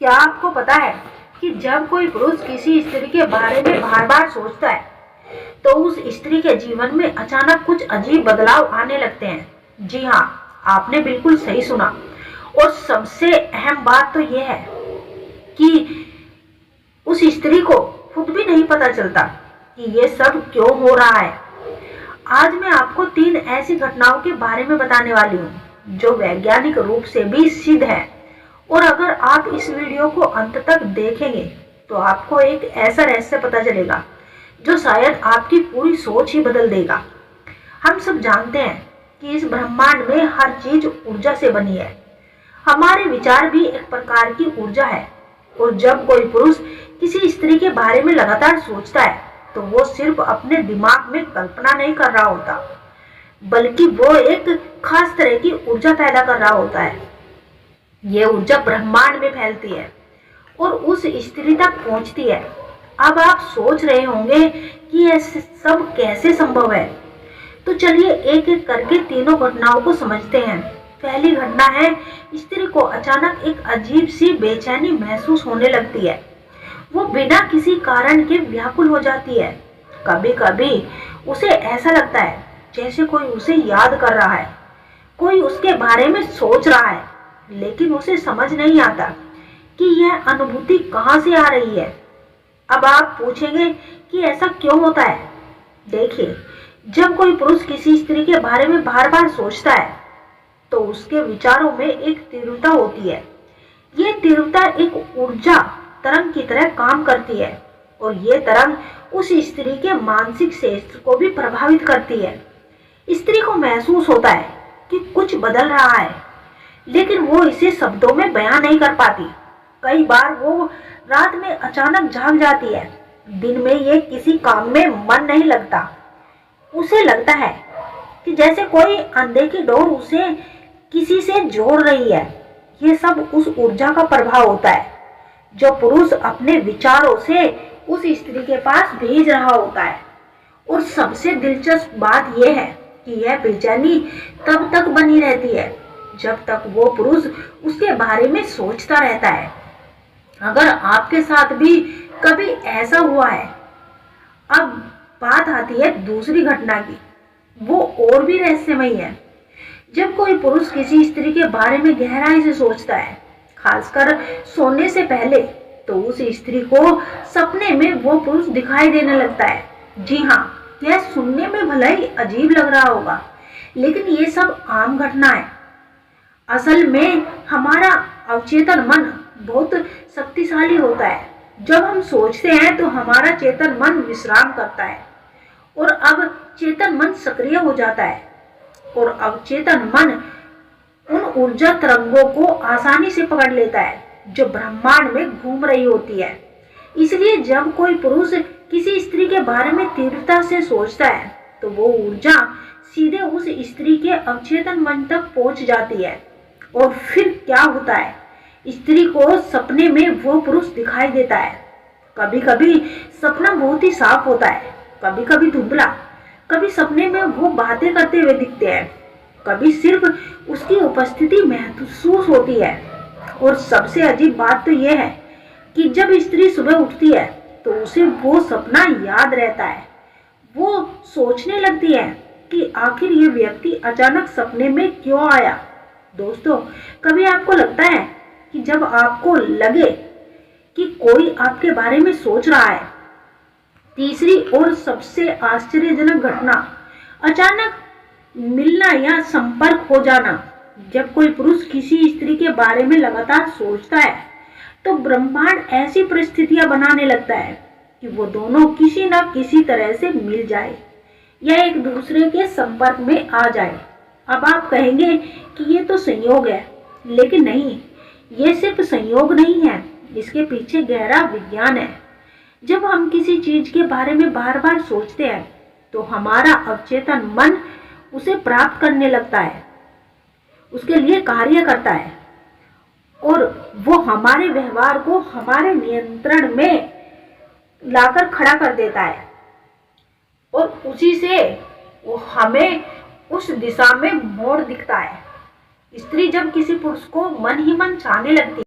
क्या आपको पता है कि जब कोई पुरुष किसी स्त्री के बारे में बार बार सोचता है तो उस स्त्री के जीवन में अचानक कुछ अजीब बदलाव आने लगते हैं। जी हाँ, आपने बिल्कुल सही सुना। और सबसे अहम बात तो यह है कि उस स्त्री को खुद भी नहीं पता चलता कि ये सब क्यों हो रहा है। आज मैं आपको 3 ऐसी घटनाओं के बारे में बताने वाली हूँ जो वैज्ञानिक रूप से भी सिद्ध है। और अगर आप इस वीडियो को अंत तक देखेंगे तो आपको एक ऐसा रहस्य पता चलेगा जो शायद आपकी पूरी सोच ही बदल देगा। हम सब जानते हैं कि इस ब्रह्मांड में हर चीज ऊर्जा से बनी है। हमारे विचार भी एक प्रकार की ऊर्जा है। और जब कोई पुरुष किसी स्त्री के बारे में लगातार सोचता है तो वो सिर्फ अपने दिमाग में कल्पना नहीं कर रहा होता, बल्कि वो एक खास तरह की ऊर्जा पैदा कर रहा होता है। ये ऊर्जा ब्रह्मांड में फैलती है और उस स्त्री तक पहुंचती है। अब आप सोच रहे होंगे कि ऐसे सब कैसे संभव है, तो चलिए एक एक करके तीनों घटनाओं को समझते हैं। पहली घटना है, स्त्री को अचानक एक अजीब सी बेचैनी महसूस होने लगती है। वो बिना किसी कारण के व्याकुल हो जाती है। कभी कभी उसे ऐसा लगता है जैसे कोई उसे याद कर रहा है, कोई उसके बारे में सोच रहा है, लेकिन उसे समझ नहीं आता कि यह अनुभूति कहाँ से आ रही है। अब आप पूछेंगे कि ऐसा क्यों होता है। देखिए, जब कोई पुरुष किसी स्त्री के बारे में बार बार सोचता है तो उसके विचारों में एक तीव्रता होती है। ये तीव्रता एक ऊर्जा तरंग की तरह काम करती है और ये तरंग उस स्त्री के मानसिक क्षेत्र को भी प्रभावित करती है। स्त्री को महसूस होता है कि कुछ बदल रहा है, लेकिन वो इसे शब्दों में बयां नहीं कर पाती। कई बार वो रात में अचानक जाग जाती है। दिन में ये किसी काम में मन नहीं लगता। उसे लगता है कि जैसे कोई अनदेखी डोर उसे किसी से जोड़ रही है। ये सब उस ऊर्जा का प्रभाव होता है जो पुरुष अपने विचारों से उस स्त्री के पास भेज रहा होता है। और सबसे दिलचस्प बात यह है कि यह बेचैनी तब तक बनी रहती है जब तक वो पुरुष उसके बारे में सोचता रहता है। अगर आपके साथ भी कभी ऐसा हुआ है। अब बात आती है दूसरी घटना की। वो और भी रहस्यमयी है। जब कोई पुरुष किसी स्त्री के बारे में गहराई से सोचता है, खासकर सोने से पहले, तो उस स्त्री को सपने में वो पुरुष दिखाई देने लगता है। जी हाँ, यह सुनने में भले ही अजीब लग रहा होगा, लेकिन ये सब आम घटना है। असल में हमारा अवचेतन मन बहुत शक्तिशाली होता है। जब हम सोचते हैं तो हमारा चेतन मन विश्राम करता है और अब चेतन मन सक्रिय हो जाता है। और अवचेतन मन उन ऊर्जा तरंगों को आसानी से पकड़ लेता है जो ब्रह्मांड में घूम रही होती है। इसलिए जब कोई पुरुष किसी स्त्री के बारे में तीव्रता से सोचता है तो वो ऊर्जा सीधे उस स्त्री के अवचेतन मन तक पहुंच जाती है। और फिर क्या होता है, स्त्री को सपने में वो पुरुष दिखाई देता है। कभी कभी सपना बहुत ही साफ होता है, कभी कभी धुंधला। कभी सपने में वो बातें करते हुए दिखते हैं, कभी सिर्फ उसकी उपस्थिति महसूस होती है। और सबसे अजीब बात तो यह है कि जब स्त्री सुबह उठती है तो उसे वो सपना याद रहता है। वो सोचने लगती है कि आखिर ये व्यक्ति अचानक सपने में क्यों आया। दोस्तों, कभी आपको लगता है कि जब आपको लगे कि कोई आपके बारे में सोच रहा है। तीसरी और सबसे आश्चर्यजनक घटना, अचानक मिलना या संपर्क हो जाना। जब कोई पुरुष किसी स्त्री के बारे में लगातार सोचता है तो ब्रह्मांड ऐसी परिस्थितियां बनाने लगता है कि वो दोनों किसी न किसी तरह से मिल जाए या एक दूसरे के संपर्क में आ जाए। अब आप कहेंगे कि ये तो संयोग है, लेकिन नहीं, ये सिर्फ संयोग नहीं है, इसके पीछे गहरा विज्ञान है। जब हम किसी चीज के बारे में बार बार सोचते हैं तो हमारा अवचेतन मन उसे प्राप्त करने लगता है, उसके लिए कार्य करता है और वो हमारे व्यवहार को हमारे नियंत्रण में लाकर खड़ा कर देता है। और उसी से वो हमें उस दिशा में मोड़ दिखता है। स्त्री जब किसी पुरुष को मन ही मन चाहने लगती है